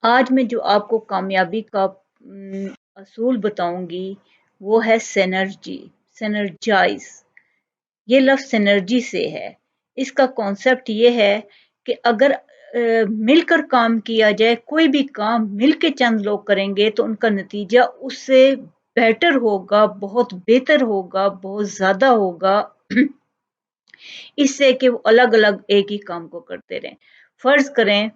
आज मैं जो आपको कामयाबी का असूल बताऊंगी वो है सिनर्जी, सिनर्जाइज। ये लफ्ज़ सिनर्जी से है। इसका कॉन्सेप्ट ये है कि अगर मिलकर काम किया जाए, कोई भी काम मिल के चंद लोग करेंगे तो उनका नतीजा उससे बेटर होगा, बहुत बेहतर होगा, बहुत ज़्यादा होगा इससे कि वो अलग-अलग एक ही काम को करते रहें। फ़र्ज़ करें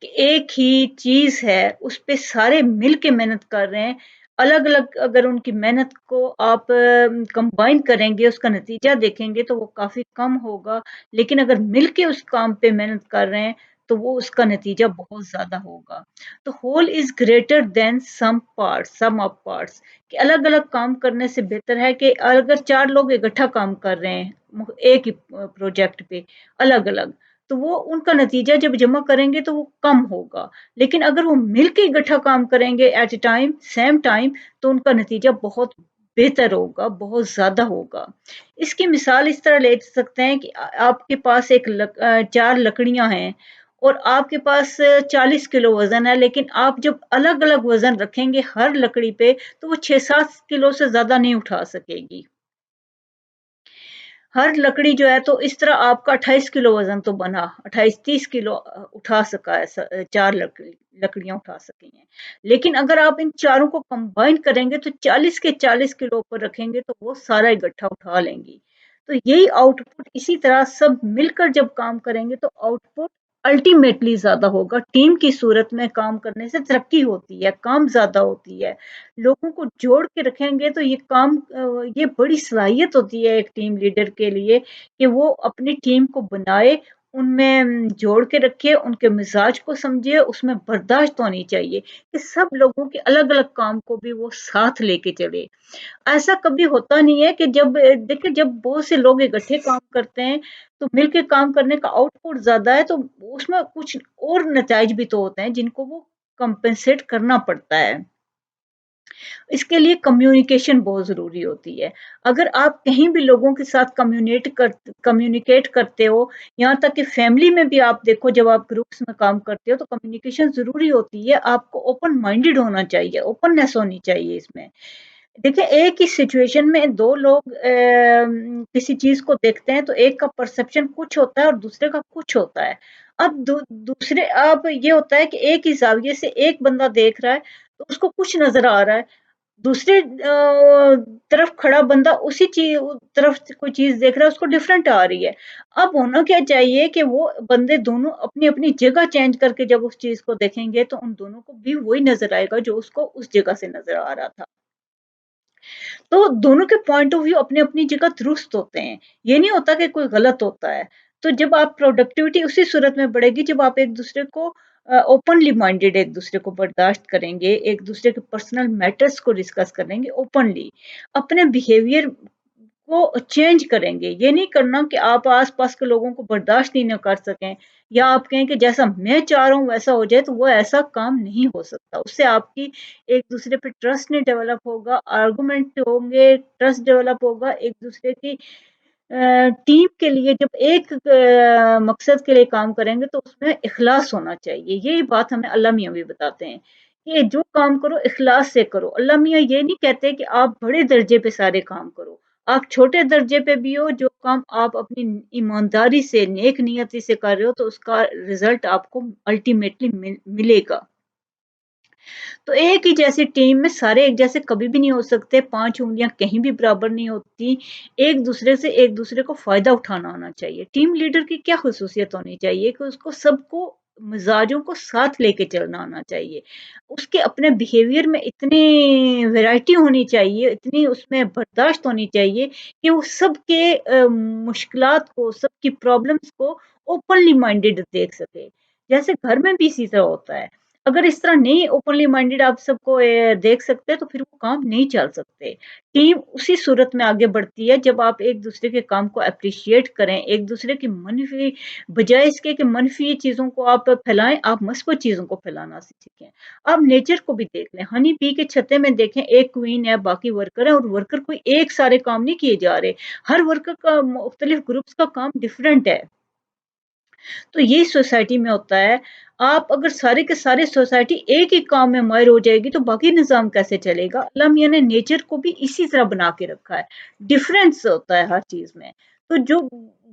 कि एक ही चीज़ है, उस पे सारे मिल के मेहनत कर रहे हैं। अलग-अलग अगर उनकी मेहनत को आप कंबाइन करेंगे, उसका नतीजा देखेंगे तो वो काफ़ी कम होगा। लेकिन अगर मिल के उस काम पे मेहनत कर रहे हैं, तो वो उसका नतीजा बहुत ज़्यादा होगा। तो whole is greater than sum of parts कि अलग-अलग काम करने से बेहतर है कि अगर 4 लोग इकट्ठा काम कर रहे हैं, एक ही प्रोजेक्ट पे अलग-अलग, तो वो उनका नतीजा जब जमा करेंगे तो वो कम होगा। लेकिन अगर वो मिलके इकट्ठा काम करेंगे at a time, same time, तो उनका नतीजा बहुत बेहतर होगा, बहुत ज़्यादा होगा। इसकी मिसाल इस तरह ले सकते हैं कि आपके पास 4 लकड़ियाँ हैं और आपके पास 40 किलो वज़न है, लेकिन आप जब अलग-अलग वज़न रखेंगे हर लकड़ी पे, तो वो 6-7 किलो से ज़्यादा नहीं उठा सकेगी। हर लकड़ी जो है तो इस तरह आपका 28 किलो वज़न तो बना, 28-30 किलो उठा सका है 4 लकड़ियाँ उठा सकी हैं। लेकिन अगर आप इन चारों को कंबाइन करेंगे तो 40 के 40 किलो ऊपर रखेंगे तो वो सारा इकट्ठा उठा लेंगी। तो यही आउटपुट इसी तरह सब मिलकर जब काम करेंगे तो आउटपुट अल्टीमेटली ज़्यादा होगा। टीम की सूरत में काम करने से तरक्की होती है, काम ज़्यादा होती है। लोगों को जोड़ के रखेंगे तो ये काम ये बड़ी सलाहियत होती है एक टीम लीडर के लिए कि वो अपनी टीम को बनाए, उनमें जोड़ के रखे, उनके मिजाज को समझे, उसमें बर्दाश्त होनी चाहिए कि सब लोगों के अलग-अलग काम को भी वो साथ लेके चले। ऐसा कभी होता नहीं है कि जब देखिए जब बहुत से लोग इकट्ठे काम करते हैं तो मिलके काम करने का आउटपुट ज़्यादा है तो उसमें कुछ और नताइज भी तो होते हैं जिनको वो कंपेंसेट करना पड़ता है। इसके लिए कम्युनिकेशन बहुत ज़रूरी होती है। अगर आप कहीं भी लोगों के साथ कम्युनिकेट करते हो, यहाँ तक कि फैमिली में भी आप देखो जब आप ग्रुप्स में काम करते हो तो कम्युनिकेशन ज़रूरी होती है। आपको ओपन माइंडेड होना चाहिए, ओपननेस होनी चाहिए इसमें। देखिए एक ही सिचुएशन में 2 लोग किसी चीज़ को देखते हैं तो एक का परसेप्शन कुछ होता है और दूसरे का कुछ होता है। अब दूसरे अब ये होता है कि एक ही ज़ाविये से एक बंदा देख रहा है, तो उसको कुछ नज़र आ रहा है। दूसरे तरफ खड़ा बंदा उसी तरफ से कोई चीज़ देख रहा है, उसको डिफरेंट आ रही है। अब होना क्या चाहिए कि वो बंदे दोनों अपनी-अपनी जगह चेंज करके जब उस चीज़ को देखेंगे, तो उन दोनों को भी वही नज़र आएगा जो उसको उस जगह से नज़र आ रहा था। तो दोनों के पॉइंट ऑफ व्यू अपनी-अपनी जगह दुरुस्त होते हैं। ये नहीं होता कि कोई गलत होता है। तो जब आप प्रोडक्टिविटी उसी सूरत में बढ़ेगी जब आप एक-दूसरे को ओपनली माइंडेड एक-दूसरे को बर्दाश्त करेंगे, एक-दूसरे के पर्सनल मैटर्स को डिस्कस करेंगे ओपनली। अपने बिहेवियर को चेंज करेंगे। ये नहीं करना कि आप आस-पास के लोगों को बर्दाश्त ही ना कर सकें या आप कहें कि जैसा मैं चाह रहा हूँ वैसा हो जाए, तो वो ऐसा काम नहीं हो सकता। उससे आपकी एक-दूसरे पे ट्रस्ट नहीं डेवलप होगा, आर्गुमेंट होंगे, ट्रस्ट डेवलप होगा, एक-दूसरे की टीम के लिए जब एक मकसद के लिए काम करेंगे तो उसमें इखलास होना चाहिए। यही बात हमें अल्लाह मियाँ भी बताते हैं कि जो काम करो इखलास से करो। अल्लाह मियाँ ये नहीं कहते कि आप बड़े दर्जे पे सारे काम करो। आप छोटे दर्जे पे भी हो, जो काम आप अपनी ईमानदारी से, नेक नियति से कर रहे हो तो उसका रिज़ल्ट आपको अल्टीमेटली मिलेगा। तो एक ही जैसी टीम में सारे एक जैसे कभी भी नहीं हो सकते, 5 उँगलियाँ कहीं भी बराबर नहीं होती। एक-दूसरे से एक-दूसरे को फ़ायदा उठाना आना चाहिए। टीम लीडर की क्या ख़ुसूसियत होनी चाहिए कि उसको सबको मिज़ाजों को साथ लेके चलना आना चाहिए। उसके अपने बिहेवियर में इतनी वैरायटी होनी चाहिए, इतनी उसमें बर्दाश्त होनी चाहिए कि वो सबके मुश्किलात को, सबकी प्रॉब्लम्स को ओपनली माइंडेड देख सके। जैसे घर में भी इसी तरह होता है। अगर इस तरह नहीं ओपनली माइंडेड आप सबको देख सकते हैं तो फिर वो काम नहीं चल सकते। टीम उसी सूरत में आगे बढ़ती है जब आप एक-दूसरे के काम को एप्रिशिएट करें, एक-दूसरे की मनफ़ी बजाय इसके कि मनफ़ी चीज़ों को आप फैलाएँ, आप मस्बत चीज़ों को फैलाना सीखें। आप नेचर को भी देख लें, हनी बी के छत्ते में देखें एक क्वीन है, बाकी वर्कर हैं और वर्कर कोई एक सारे काम नहीं किए जा रहे। हर वर्कर का मुख्तलिफ ग्रुप्स का काम डिफरेंट है। تو یہ سوسائٹی میں ہوتا ہے. آپ اگر سارے کے سارے سوسائٹی ایک ہی کام میں ماہر ہو جائے گی تو باقی نظام کیسے چلے گا؟ اللہ میاں نے نیچر کو بھی اسی طرح بنا کے رکھا ہے. ڈفرینس ہوتا ہے ہر چیز میں. تو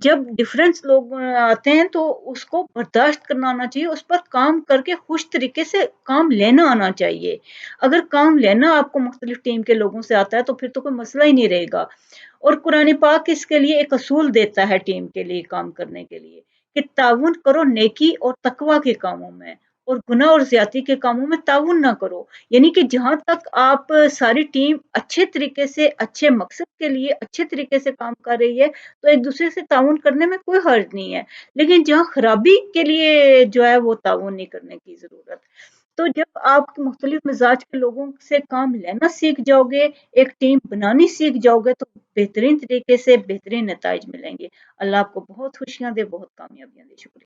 جب ڈفرینس لوگ آتے ہیں تو اس کو برداشت کرنا آنا چاہیے، اس پر کام کر کے خوش طریقے سے کام لینا آنا چاہیے. اگر کام لینا آپ کو مختلف ٹیم کے لوگوں سے آتا ہے تو پھر تو کوئی مسئلہ ہی نہیں رہے گا. اور قرآن پاک اس کے لیے ایک اصول دیتا ہے ٹیم کے لیے کام کرنے کے لیے کہ تعاون کرو نیکی اور تقوی کے کاموں میں، اور گناہ اور زیادتی کے کاموں میں تعاون نہ کرو. یعنی کہ جہاں تک آپ ساری ٹیم اچھے طریقے سے اچھے مقصد کے لیے اچھے طریقے سے کام کر رہی ہے تو ایک دوسرے سے تعاون کرنے میں کوئی حرج نہیں ہے. لیکن جہاں خرابی کے لیے جو ہے وہ تعاون نہیں کرنے کی ضرورت. تو جب آپ مختلف مزاج کے لوگوں سے کام لینا سیکھ جاؤ گے، ایک ٹیم بنانی سیکھ جاؤ گے تو بہترین طریقے سے بہترین نتائج ملیں گے. اللہ آپ کو بہت خوشیاں دے، بہت کامیابیاں دے. شکریہ.